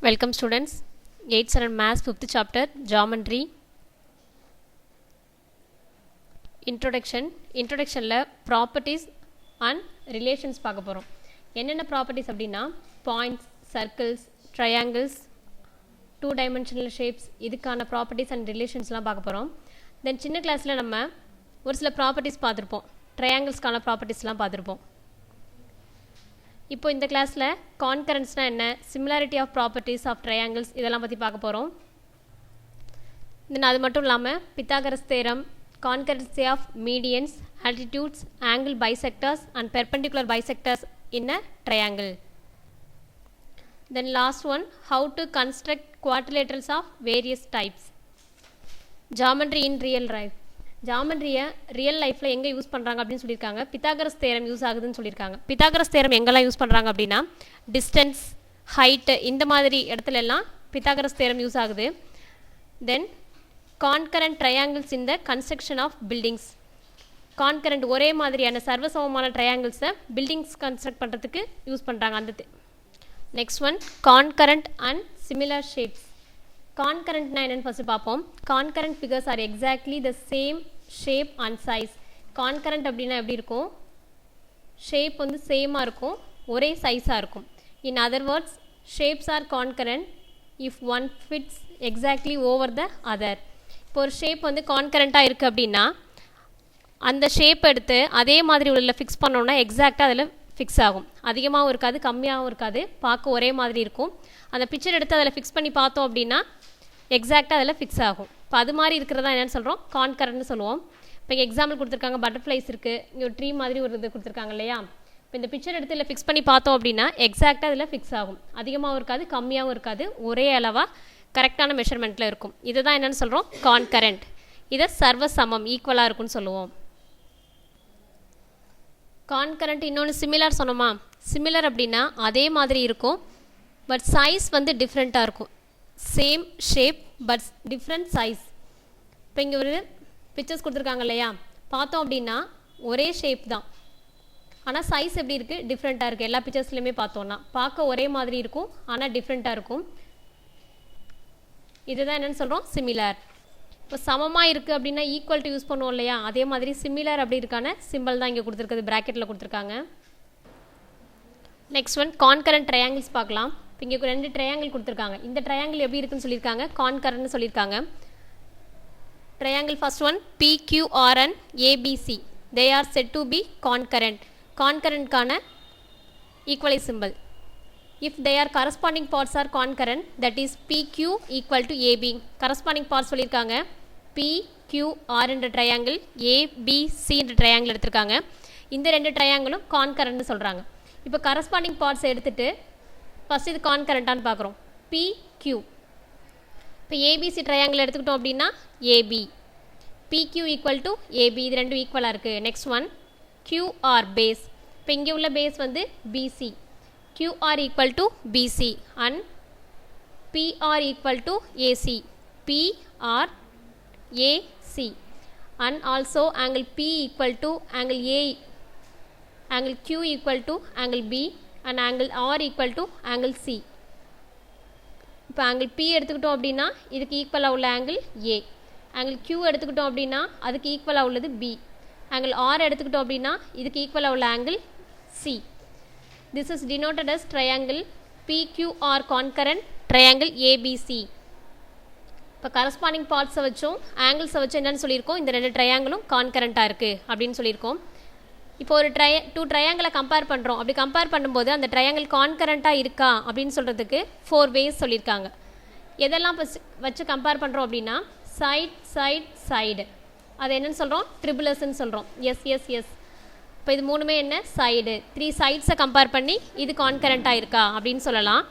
Welcome students, 8th standard maths 5th chapter geometry introductionல properties and relations பார்க்க போறோம். என்னென்ன properties அப்படினா points, circles, triangles, two dimensional shapes இதுக்கான properties and relationsலாம் பார்க்க போறோம். Then சின்ன கிளாஸ்ல நம்ம ஒரு சில properties பார்த்திருப்போம். trianglesக்கான propertiesலாம் பார்த்திருப்போம். இப்போ இந்த கிளாஸ்ல கான்கரன்ஸ்னா என்ன, similarity of properties of triangles இதெல்லாம் பற்றி பார்க்க போகிறோம். தென் அது மட்டும் இல்லாமல் Pythagoras theorem, concurrency of medians, altitudes, angle bisectors and perpendicular bisectors in a triangle. Then last one, how to construct quadrilaterals of various types. Geometry in real life. ஜாமெட்ரியை real லைஃப்பில் எங்கே யூஸ் பண்ணுறாங்க அப்படின்னு சொல்லியிருக்காங்க. Pythagoras theorem use ஆகுதுன்னு சொல்லியிருக்காங்க. Pythagoras theorem எங்கெல்லாம் use பண்ணுறாங்க அப்படின்னா டிஸ்டன்ஸ், ஹைட்டு இந்த மாதிரி இடத்துல எல்லாம் பித்தாகரஸ் தேரம் யூஸ் ஆகுது. Then congruent triangles in the construction of buildings. Congruent ஒரே மாதிரியான சர்வசமமான ட்ரையாங்கிள்ஸை பில்டிங்ஸ் கன்ஸ்ட்ரக்ட் பண்ணுறதுக்கு யூஸ் பண்ணுறாங்க. அந்த next one, congruent and similar shapes. கான்கரண்ட்னா என்னென்னு ஃபஸ்ட்டு பார்ப்போம். Congruent figures are exactly the same shape and size. Congruent அப்படின்னா எப்படி இருக்கும், ஷேப் வந்து சேமாக இருக்கும், ஒரே சைஸாக இருக்கும். In other words, shapes are concurrent if one fits exactly over the other. இப்போ ஒரு ஷேப் வந்து கான்கரண்ட்டாக இருக்குது அப்படின்னா அந்த ஷேப் எடுத்து அதே மாதிரி உள்ள ஃபிக்ஸ் பண்ணோன்னா எக்ஸாக்டாக அதில் ஃபிக்ஸ் ஆகும். அதிகமாகவும் இருக்காது, கம்மியாகவும் இருக்காது, பார்க்க ஒரே மாதிரி இருக்கும். அந்த பிக்சர் எடுத்து அதில் ஃபிக்ஸ் பண்ணி பார்த்தோம் அப்படின்னா எக்ஸாக்டாக அதில் ஃபிக்ஸ் ஆகும். இப்போ அது மாதிரி இருக்கிறதா என்னென்னு சொல்கிறோம், கான்கரண்ட்னு சொல்லுவோம். இப்போ இங்கே எக்ஸாம்பிள் கொடுத்துருக்காங்க, பட்டர்ஃப்ளைஸ் இருக்குது, இங்கே ஒரு ட்ரீ மாதிரி ஒரு இது கொடுத்துருக்காங்க இல்லையா. இப்போ இந்த பிக்சர் எடுத்து இதில் ஃபிக்ஸ் பண்ணி பார்த்தோம் அப்படின்னா எக்ஸாக்டாக அதில் ஃபிக்ஸ் ஆகும். அதிகமாகவும் இருக்காது, கம்மியாகவும் இருக்காது, ஒரே அளவாக கரெக்டான மெஷர்மெண்ட்டில் இருக்கும். இதை தான் என்னென்னு சொல்கிறோம், கான்கரண்ட். இதை சர்வசமம், ஈக்குவலாக இருக்குன்னு சொல்லுவோம். கான்கரண்ட் இன்னொன்று சிமிலர் சொன்னோமா. சிமிலர் அப்படின்னா அதே மாதிரி இருக்கும், பட் சைஸ் வந்து டிஃப்ரெண்ட்டாக இருக்கும். Same shape but different size. இப்போ இங்கே ஒரு பிக்சர்ஸ் கொடுத்துருக்காங்க இல்லையா, பார்த்தோம் அப்படின்னா ஒரே ஷேப் தான், ஆனால் சைஸ் எப்படி இருக்குது, டிஃப்ரெண்ட்டாக இருக்குது. எல்லா பிக்சர்ஸ்லையுமே பார்த்தோன்னா பார்க்க ஒரே மாதிரி இருக்கும், ஆனால் டிஃப்ரெண்ட்டாக இருக்கும். இதுதான் என்னென்னு சொல்கிறோம், சிமிலர். இப்போ சமமாக இருக்குது அப்படின்னா ஈக்குவல் டு யூஸ் பண்ணுவோம் இல்லையா, அதே மாதிரி சிமிலர் அப்படி இருக்கான சிம்பிள் தான் இங்கே கொடுத்துருக்குது, ப்ராக்கெட்டில் கொடுத்துருக்காங்க. நெக்ஸ்ட் ஒன், கான்கரண்ட் ட்ரையாங்கிள்ஸ் பார்க்கலாம். இப்போ இங்கே 2 ட்ரையாங்கிள் கொடுத்துருக்காங்க. இந்த ட்ரையாங்கிள் எப்படி இருக்குன்னு சொல்லியிருக்காங்க, கான்கரண்ட்னு சொல்லியிருக்காங்க. Triangle first one PQRN ABC, they are said to be concurrent. கான்கரண்ட்கான equalise simple. If their corresponding parts are concurrent, that is PQ equal to AB. corresponding parts சொல்லியிருக்காங்க, PQR என்ற ட்ரையாங்கிள், ABC என்ற triangle எடுத்திருக்காங்க. இந்த 2 ட்ரையாங்கிளும் கான்கரண்ட்னு சொல்கிறாங்க. இப்போ corresponding parts எடுத்துகிட்டு first இது கான்கரண்ட்டான்னு பார்க்குறோம். PQ. இப்போ ABC ட்ரையாங்கிள் எடுத்துக்கிட்டோம் அப்படின்னா AB, PQ equal to AB, இது ரெண்டும் ஈக்குவலாக இருக்குது. Next one, QR base. இப்போ இங்கே உள்ள பேஸ் வந்து BC, QR equal to BC and PR equal to AC, PR AC and also angle P equal to angle A, angle Q equal to angle B and angle R equal to angle C. இப்போ angle P எடுத்துக்கிட்டோம் அப்படின்னா இதுக்கு ஈக்குவலாக உள்ள angle A, angle Q எடுத்துக்கிட்டோம் அப்படின்னா அதுக்கு ஈக்குவலாக உள்ளது B, angle R எடுத்துக்கிட்டோம் அப்படின்னா இதுக்கு ஈக்குவலாக உள்ள angle C. This is denoted as triangle PQR concurrent triangle ABC. இப்போ கரஸ்பாண்டிங் பார்ட்ஸை வச்சும் ஆங்கிள்ஸை வச்சு என்னென்னு சொல்லியிருக்கோம், இந்த 2 ட்ரையாங்கிளும் கான்கரண்ட்டாக இருக்குது அப்படின்னு சொல்லியிருக்கோம். இப்போ ஒரு 2 ட்ரையாங்கிளை கம்பேர் பண்ணுறோம். அப்படி கம்பேர் பண்ணும்போது அந்த ட்ரையாங்கிள் கான்கரண்ட்டாக இருக்கா அப்படின்னு சொல்கிறதுக்கு 4 ways சொல்லியிருக்காங்க. எதெல்லாம் வச்சு கம்பேர் பண்ணுறோம் அப்படின்னா சைடு, அது என்னென்னு சொல்கிறோம், ட்ரிபிளஸ்ன்னு சொல்கிறோம். எஸ். இப்போ இது மூணுமே என்ன, சைடு. 3 சைட்ஸை கம்பேர் பண்ணி இது கான்கரண்ட்டாக இருக்கா அப்படின்னு சொல்லலாம்.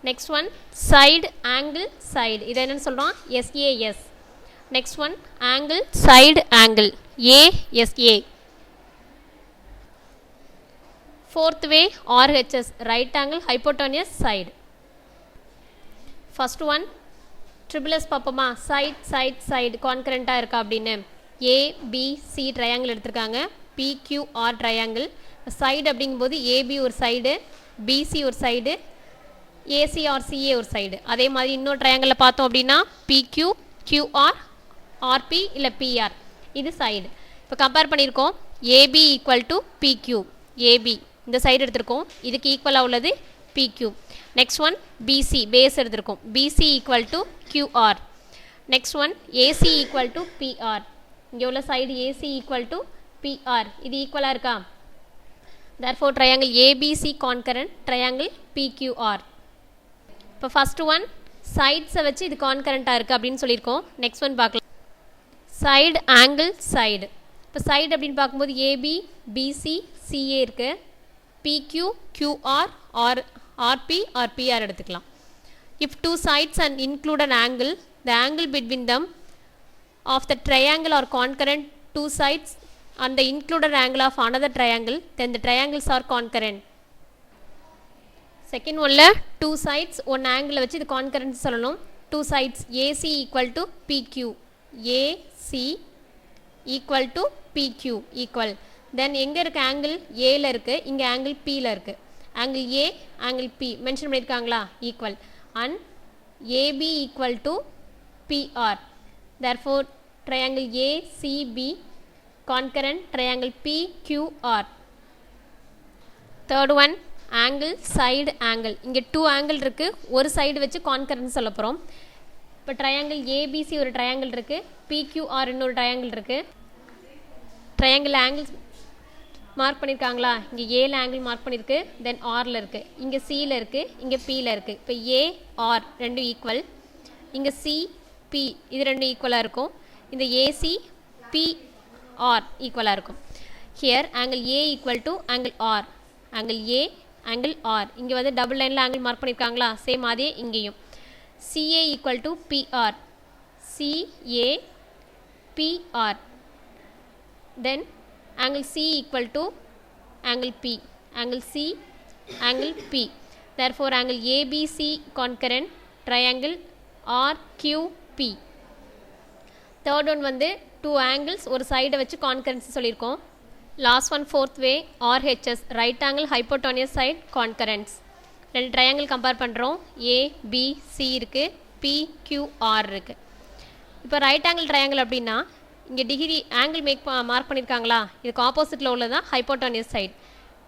Next one, side angle side, இதை என்னென்னு சொல்கிறோம், SAS. Next one, angle side angle, ASA. Fourth way, RHS, right angle hypotenuse side. First one triple S பார்ப்போமா. சைடு கான்கரண்ட்டாக இருக்கா அப்படின்னு. ABC ட்ரையாங்கிள் எடுத்திருக்காங்க, PQR ட்ரையாங்கிள். சைடு அப்படிங்கும்போது AB ஒரு சைடு, பிசி ஒரு சைடு, ஏசி ஆர் சிஏ ஒரு சைடு. அதே மாதிரி இன்னொரு ட்ரையாங்கிளில் பார்த்தோம் அப்படின்னா பிக்யூ, கியூஆர், ஆர்பி இல்லை பிஆர், இது சைடு. இப்போ கம்பேர் பண்ணியிருக்கோம். AB equal to PQ, AB இந்த சைடு எடுத்திருக்கோம், இதுக்கு ஈக்குவலாக உள்ளது PQ. Next one BC, base எடுத்திருக்கோம், BC equal to QR. Next one AC equal to PR, இங்கே உள்ள side AC equal to PR, இது ஈக்குவலாக இருக்கா? therefore triangle ABC concurrent triangle PQR. இப்போ ஃபர்ஸ்ட் ஒன் சைட்ஸை வச்சு இது கான்கரண்ட்டாக இருக்குது அப்படின்னு சொல்லியிருக்கோம். நெக்ஸ்ட் ஒன் பார்க்கலாம், சைடு ஆங்கிள் சைடு. இப்போ சைடு அப்படின்னு பார்க்கும்போது ஏபி, பிசி, சிஏ இருக்குது, PQ, QR, RP or PR எடுத்துக்கலாம். If two sides and include an angle, the angle between them of the triangle are concurrent two sides and the included angle of another triangle, then the triangles are concurrent. Second one la two sides one angle வச்சு இது concurrent சொல்லணும். Two sides AC equal to PQ, AC equal to PQ equal. Then எங்க இருக்கு angle A ல இருக்கு, இங்க angle P ல இருக்கு. Angle A, angle P mention பண்ணிருக்காங்களா? equal. And AB equal to PR. Therefore triangle ACB concurrent triangle PQR. Third one angle side angle. இங்கே 2 angle இருக்கு, ஒரு சைடு வச்சு concurrent சொல்ல போகிறோம். இப்போ triangle ABC ஒரு triangle இருக்கு, PQR இன்னொரு triangle இருக்கு. triangle angles மார்க் பண்ணியிருக்காங்களா? இங்கே ஏல ஆங்கிள் மார்க் பண்ணியிருக்கு, தென் ஆரில் இருக்குது, இங்கே சியில் இருக்குது, இங்கே பியில் இருக்குது. இப்போ ஏஆர் ரெண்டும் ஈக்குவல், இங்கே சிபி இது ரெண்டும் ஈக்குவலாக இருக்கும், இந்த ஏசி பிஆர் ஈக்குவலாக இருக்கும். Here angle A equal to angle R, angle A angle R. இங்கே வந்து டபுள் லைனில் ஆங்கிள் மார்க் பண்ணியிருக்காங்களா? சேம் அதே இங்கேயும். CA equal to PR, CA PR. Then angle C equal to angle P, angle C, angle P. Therefore angle ABC concurrent triangle RQP. Third one வந்து two angles ஒரு சைடை வச்சு concurrency சொல்லியிருக்கோம். Last one fourth way RHS, right angle hypotenuse side concurrents. ரெண்டு triangle compare பண்ணுறோம், ABC இருக்குது, PQR இருக்குது. இப்போ right angle triangle அப்படின்னா இங்கே டிகிரி ஆங்கிள் மார்க் பண்ணியிருக்காங்களா? இதுக்கு ஆப்போசிட்டில் உள்ளது தான் ஹைப்போட்டோனியஸ் சைடு.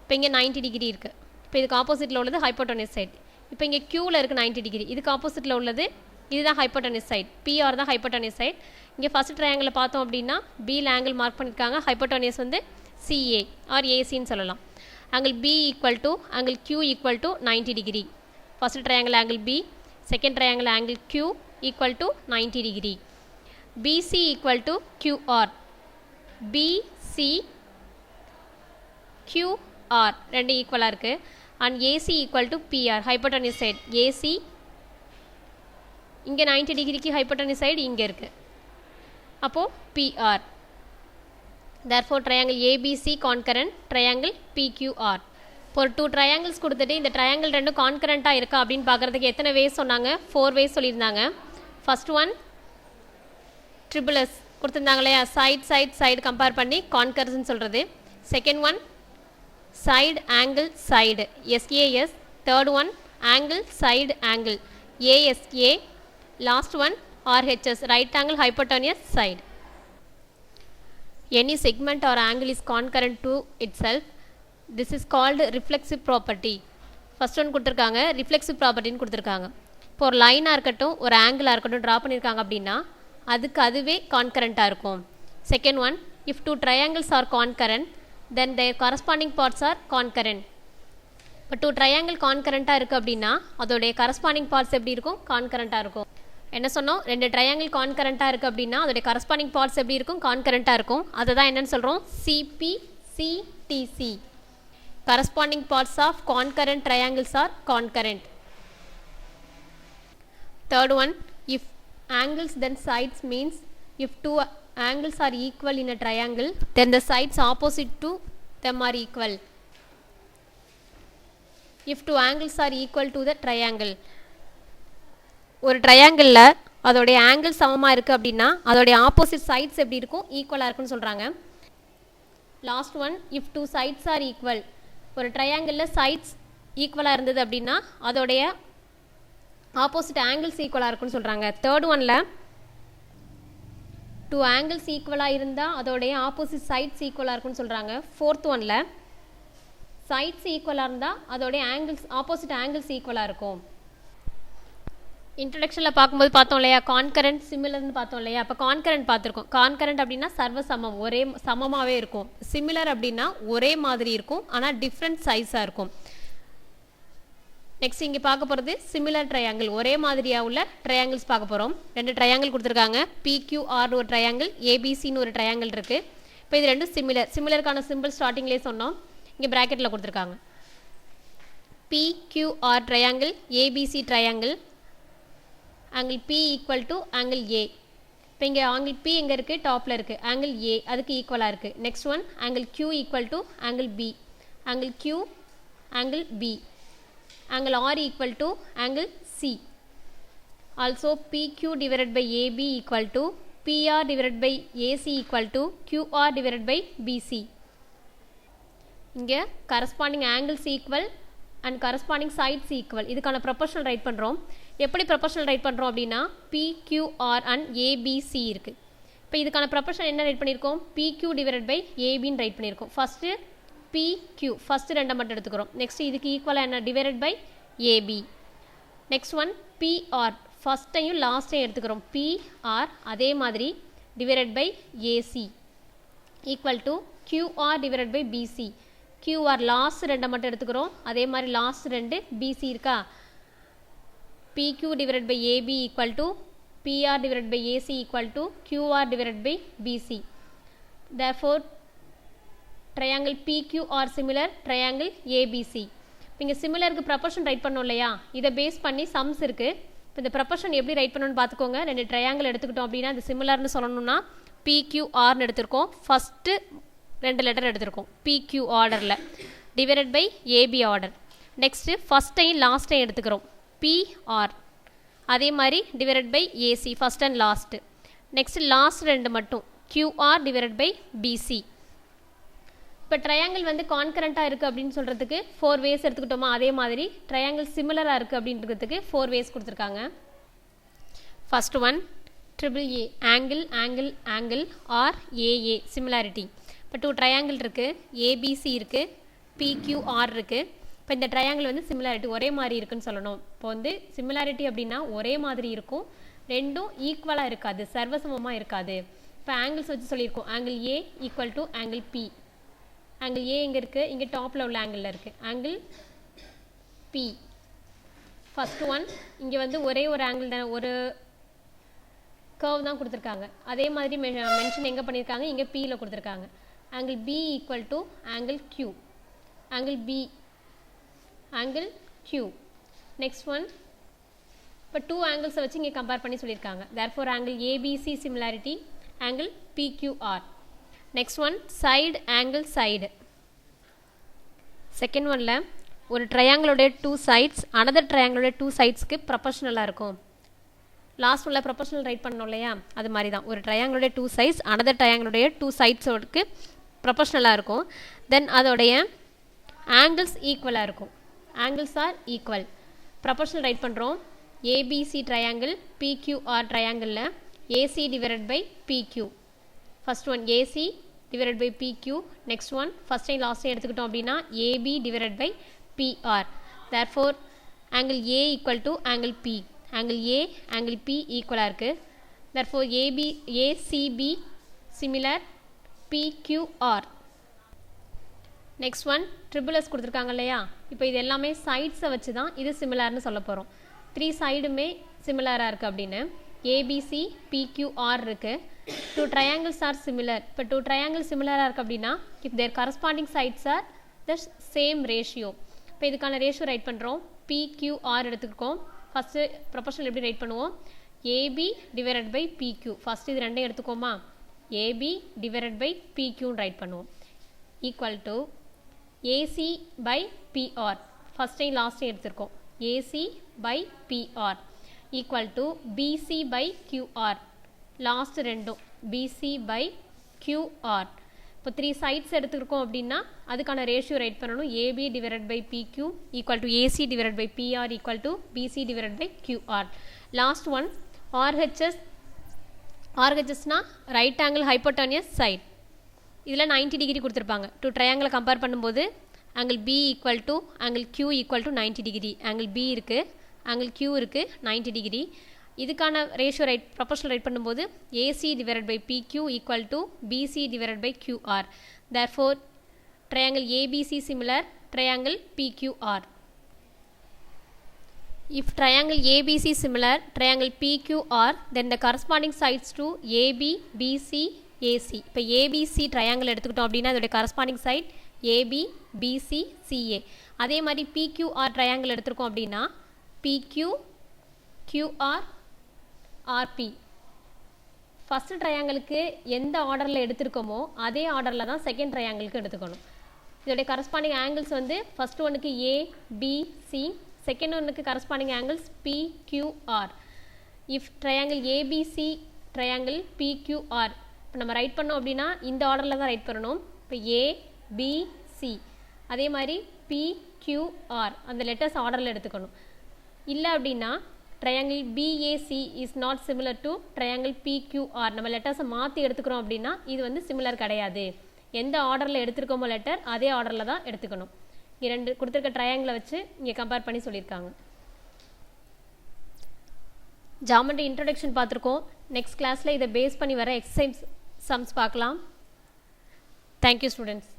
இப்போ இங்கே 90 டிகிரி இருக்குது, இப்போ இதுக்கு ஆப்போசிட்டில் உள்ளது ஹைப்போட்டோனியஸ் சைடு. இப்போ இங்கே க்யூவில் இருக்குது 90 டிகிரி, இதுக்கு ஆப்போசிட்டில் உள்ளது இதுதான் ஹைப்போட்டோனியஸ் சைடு, பிஆர் தான் ஹைப்போட்டோனியஸ் சைடு. இங்கே ஃபஸ்ட் ட்ரையாங்கிளில் பார்த்தோம் அப்படின்னா பியில் ஆங்கிள் மார்க் பண்ணியிருக்காங்க, ஹைப்போட்டோனியஸ் வந்து சிஏ ஆர் ஏசின்னு சொல்லலாம். Angle P equal to angle Q equal to 90 degree. First triangle angle P, second triangle angle Q equal to 90 degree. BC equal to QR, BC QR ரெண்டு ஈக்குவலாக இருக்குது. And AC equal to PR, hypotenuse side. AC இங்கே 90 டிகிரிக்கு ஹைப்போட்டோனியஸ் side இங்கே இருக்குது, அப்போது PR. therefore triangle ABC concurrent triangle PQR. இப்போ ஒரு 2 ட்ரையாங்கிள்ஸ் கொடுத்துட்டு இந்த ட்ரையாங்கிள் ரெண்டும் கான்கரண்ட்டாக இருக்கா அப்படின்னு பார்க்குறதுக்கு எத்தனை வேஸ் சொன்னாங்க? 4 வேஸ் சொல்லியிருந்தாங்க. ஃபர்ஸ்ட் ஒன் ட்ரிபிள் எஸ் கொடுத்துருந்தாங்க இல்லையா, சைடு கம்பேர் பண்ணி கான்கரன்ஸ் சொல்கிறது. Second one side angle side, SAS. Third one angle side angle, ASA. Last one RHS, right angle hypotenuse side. Any segment or angle is congruent to itself, this is called reflexive property. First one கொடுத்துருக்காங்க reflexive ப்ராப்பர்ட்டின்னு கொடுத்துருக்காங்க. இப்போ ஒரு லைனாக இருக்கட்டும் ஒரு ஆங்கிளாக இருக்கட்டும் draw பண்ணியிருக்காங்க அப்படின்னா அதுக்கு அதுவே கான்கரண்ட்டாக இருக்கும். Second one if 2 triangles are concurrent then their corresponding parts are concurrent. இப்போ 2 triangle கான்கரண்ட்டாக இருக்குது அப்படின்னா அதோடைய கரஸ்பாண்டிங் பார்ட்ஸ் எப்படி இருக்கும்? கான்கரண்ட்டாக இருக்கும். என்ன சொன்னோம்? 2 triangle கான்கரண்ட்டாக இருக்குது அப்படின்னா அதோடைய கரஸ்பாண்டிங் பார்ட்ஸ் எப்படி இருக்கும்? கான்கரண்ட்டாக இருக்கும். அதை தான் என்னென்னு சொல்கிறோம்? CPCTC. corresponding parts of concurrent triangles are concurrent. Third one, if angles then sides means if 2 angles are equal in a triangle then the sides opposite to them are equal. If 2 angles are equal to the triangle, ஒரு ட்ரையாங்கிளில் அதோடைய angle சமமாக இருக்குது அப்படின்னா அதோடைய opposite sides எப்படி இருக்கும்? ஈக்குவலாக இருக்குன்னு சொல்கிறாங்க. Last one if 2 sides are equal, ஒரு ட்ரையாங்கிளில் சைட்ஸ் ஈக்குவலாக இருந்தது அப்படின்னா அதோடைய ஆப்போசிட் ஆங்கிள்ஸ் ஈக்குவலாக இருக்குன்னு சொல்கிறாங்க. தேர்ட் ஒனில் 2 ஆங்கிள்ஸ் ஈக்குவலாக இருந்தால் அதோடைய ஆப்போசிட் சைட்ஸ் ஈக்குவலாக இருக்குன்னு சொல்கிறாங்க. ஃபோர்த் ஒனில் சைட்ஸ் ஈக்குவலாக இருந்தால் அதோடைய ஆங்கிள்ஸ் ஆப்போசிட் ஆங்கிள்ஸ் ஈக்குவலாக இருக்கும். இன்ட்ரடக்ஷனில் பார்க்கும்போது பார்த்தோம் இல்லையா, கான்கரண்ட் சிமிலர்னு பார்த்தோம் இல்லையா. அப்போ கான்கரண்ட் பார்த்துருக்கோம். கான்கரண்ட் அப்படின்னா சர்வசமம், ஒரே சமமாகவே இருக்கும். சிமிலர் அப்படின்னா ஒரே மாதிரி இருக்கும், ஆனால் டிஃப்ரெண்ட் சைஸாக இருக்கும். நெக்ஸ்ட் இங்கே பார்க்க போகிறது சிமிலர் ட்ரையாங்கிள், ஒரே மாதிரியாக உள்ள ட்ரையாங்கிள்ஸ் பார்க்க போகிறோம். 2 ட்ரையாங்கிள் கொடுத்துருக்காங்க. PQR ஒரு ட்ரையாங்கிள், ABCன்னு ஒரு ட்ரையாங்கிள் இருக்குது. இப்போ இது ரெண்டும் சிமிலருக்கான சிம்பிள் ஸ்டார்டிங்லேயே சொன்னோம், இங்கே ப்ராக்கெட்டில் கொடுத்துருக்காங்க. PQR triangle, ABC triangle, angle P equal to angle A. இப்போ இங்கே ஆங்கிள் P எங்கே இருக்குது, டாப்பில் இருக்குது. ஆங்கிள் A அதுக்கு ஈக்குவலாக இருக்குது. Next one angle Q equal to angle B, angle Q angle B, angle R equal to angle C. Also PQ divided by AB equal to PR divided by AC equal to QR divided by BC. இங்கே corresponding angles equal and corresponding sides equal. இதுக்கான proportional write பண்ணுறோம். எப்படி proportional write பண்ணுறோம் அப்படின்னா PQR and ABC இருக்குது. இப்போ இதுக்கான proportional என்ன write பண்ணியிருக்கோம், PQ divided by ABன்னு write பண்ணியிருக்கோம். ஃபஸ்ட்டு PQ ஃபஸ்ட்டு ரெண்டை மட்டும் எடுத்துக்கிறோம். நெக்ஸ்ட் இதுக்கு ஈக்குவலாக என்ன, divided by AB. Next one PR ஃபஸ்ட்டையும் லாஸ்ட்டையும் எடுத்துக்கிறோம். PR அதே மாதிரி divided by AC equal to QR divided by BC. QR last ரெண்டை மட்டும் எடுத்துக்கிறோம். அதே மாதிரி லாஸ்ட் ரெண்டு BC இருக்கா. PQ divided by AB equal to PR divided by AC equal to QR divided by BC. therefore triangle PQR similar triangle ABC. இப்போ இங்கே சிமிலருக்கு proportion right பண்ணோம் இல்லையா, இதை பேஸ் பண்ணி சம்ஸ் இருக்குது. இப்போ இந்த ப்ரப்போர்ஷன் எப்படி ரைட் பண்ணணும்னு பார்த்துக்கோங்க. 2 ட்ரையாங்கிள் எடுத்துக்கிட்டோம் அப்படின்னா இது சிமிலர்னு சொல்லணும்னா PQRன்னு எடுத்திருக்கோம். ஃபஸ்ட்டு 2 லெட்டர் எடுத்திருக்கோம் PQ ஆர்டரில், divided by AB order. Next ஃபஸ்ட்டையும் லாஸ்ட்டையும் எடுத்துக்கிறோம் PR, அதே மாதிரி divided by AC first and last. Next last ரெண்டு மட்டும் QR டிவைடட் பை BC. இப்போ ட்ரையாங்கிள் வந்து கான்கரண்ட்டாக இருக்குது அப்படின்னு சொல்கிறதுக்கு 4 வேஸ் எடுத்துக்கிட்டோமா, அதே மாதிரி ட்ரையாங்கிள் சிமிலராக இருக்குது அப்படின்றதுக்கு 4 வேஸ் கொடுத்துருக்காங்க. First one AAA angle angle angle or AA similarity. இப்போ 2 ட்ரையாங்கிள் இருக்குது, ABC இருக்குது, PQR இருக்குது. இப்போ இந்த ட்ரையாங்கிள் வந்து சிமிலாரிட்டி ஒரே மாதிரி இருக்குன்னு சொல்லணும். இப்போ வந்து சிமிலாரிட்டி அப்படின்னா ஒரே மாதிரி இருக்கும், ரெண்டும் ஈக்குவலாக இருக்காது, சர்வசமமாக இருக்காது. இப்போ ஆங்கிள்ஸ் வச்சு சொல்லியிருக்கோம். Angle A equal to angle P. Angle ஏ எங்கே இருக்குது, இங்கே டாப்பில் உள்ள ஆங்கிளில் இருக்குது. ஆங்கிள் P ஃபஸ்ட் ஒன் இங்கே வந்து ஒரே ஒரு ஆங்கிள் தான், ஒரு கர்வ் தான் கொடுத்துருக்காங்க. அதே மாதிரி மென்ஷன் எங்கே பண்ணியிருக்காங்க, இங்கே Pயில் கொடுத்துருக்காங்க. Angle B equal to angle Q, angle B angle Q. Next one இப்போ 2 ஆங்கிள்ஸை வச்சு இங்கே கம்பேர் பண்ணி சொல்லியிருக்காங்க. therefore angle ABC similarity angle PQR. Next one side angle side. Second ஒனில் ஒரு ட்ரையாங்கிளோடைய 2 சைட்ஸ் அனதர் ட்ரையாங்கிளோடைய 2 சைட்ஸ்க்கு ப்ரொபோஷனலாக இருக்கும். லாஸ்ட் உள்ள ப்ரொபோஷனல் ரைட் பண்ணோம் இல்லையா, அது மாதிரி தான் ஒரு ட்ரையாங்கிளோடைய 2 சைட்ஸ் அனதர் ட்ரையாங்கிளோடைய 2 சைட்ஸோடுக்கு ப்ரொபோஷனலாக இருக்கும். தென் அதோடைய ஆங்கிள்ஸ் ஈக்குவலாக இருக்கும். Angles are equal. Proportional write பண்ணுறோம். ABC ட்ரையாங்கிள் PQR ட்ரையாங்கிளில் AC divided by PQ. First one AC divided by PQ. next one first and last எடுத்துக்கிட்டோம் அப்படின்னா AB divided by PR. therefore angle A equal to angle P. angle A angle P ஈக்குவலாக இருக்குது. therefore ACB similar PQR. next one triple S கொடுத்துருக்காங்க இல்லையா, இப்போ இது எல்லாமே சைட்ஸை வச்சு தான் இது சிமிலர்னு சொல்ல போகிறோம். 3 சைடுமே சிமிலராக இருக்குது அப்படின்னு. ABC PQR இருக்குது. 2 triangles are similar. இப்போ 2 triangles சிமிலராக இருக்குது அப்படின்னா if their corresponding sides are the same ratio. இப்போ இதுக்கான ரேஷியோ ரைட் பண்ணுறோம். PQR எடுத்துக்கோம். ஃபஸ்ட்டு ப்ரொபோஷனல் எப்படி ரைட் பண்ணுவோம், AB divided by PQ. First இது ரெண்டையும் எடுத்துக்கோமா, AB டிவைடட் பை PQன்னு ரைட் பண்ணுவோம். Equal to AC by PR. ஃபஸ்ட்டையும் லாஸ்ட்டையும் எடுத்துருக்கோம். AC by PR equal to BC by QR. Last ரெண்டும் BC பை QR. இப்போ 3 சைட்ஸ் எடுத்துருக்கோம் அப்படின்னா அதுக்கான ரேஷியோ ரைட் பண்ணணும். AB divided by PQ equal to AC divided by PR equal to BC divided by QR. Last one ஆர்ஹெச்எஸ்னா right angle hypotenuse side. இதில் 90 degree கொடுத்துருப்பாங்க. Two ட்ரையாங்கிளை கம்பேர் பண்ணும்போது angle P equal to angle Q equal to 90 degree. Angle P இருக்குது, angle Q இருக்குது, 90 degree. இதுக்கான ratio write proportional write பண்ணும்போது AC divided by PQ equal to BC divided by QR. Therefore triangle ABC similar triangle PQR. If triangle ABC similar triangle PQR, then the corresponding sides to AB, BC, AC. இப்போ ABC triangle எடுத்துக்கிட்டோம் அப்படின்னா அதோட corresponding side AB, BC, CA. அதே மாதிரி PQR triangle எடுத்துருக்கோம் அப்படின்னா PQ, QR, RP. First ட்ரையாங்கிளுக்கு எந்த ஆர்டரில் எடுத்திருக்கோமோ அதே ஆர்டரில் தான் செகண்ட் ட்ரையாங்கிளுக்கு எடுத்துக்கணும். இதோடைய கரஸ்பாண்டிங் ஆங்கிள்ஸ் வந்து ஃபஸ்ட் ஒன்றுக்கு ஏபிசி, செகண்ட் ஒன்றுக்கு corresponding angles PQR. If triangle ABC triangle PQR இப்போ நம்ம ரைட் பண்ணோம் அப்படின்னா இந்த ஆர்டரில் தான் ரைட் பண்ணணும். இப்போ ஏபிசி அதே மாதிரி பிக்யூஆர் அந்த லெட்டர்ஸ் ஆர்டரில் எடுத்துக்கணும். இல்லை அப்படின்னா triangle BAC is not similar to triangle PQR நம்ம லெட்டர்ஸை மாற்றி எடுத்துக்கிறோம் அப்படின்னா இது வந்து சிமிலர் கிடையாது. எந்த ஆர்டரில் எடுத்துருக்கோமோ லெட்டர் அதே ஆர்டரில் தான் எடுத்துக்கணும். இங்கே ரெண்டு கொடுத்துருக்க ட்ரையாங்கிளை வச்சு இங்கே கம்பேர் பண்ணி சொல்லியிருக்காங்க. ஜாமெட்ரி இன்ட்ரடக்ஷன் பார்த்துருக்கோம். நெக்ஸ்ட் கிளாஸில் இதை பேஸ் பண்ணி வர எக்ஸசைஸ் சம்ஸ் பார்க்கலாம். Thank you students.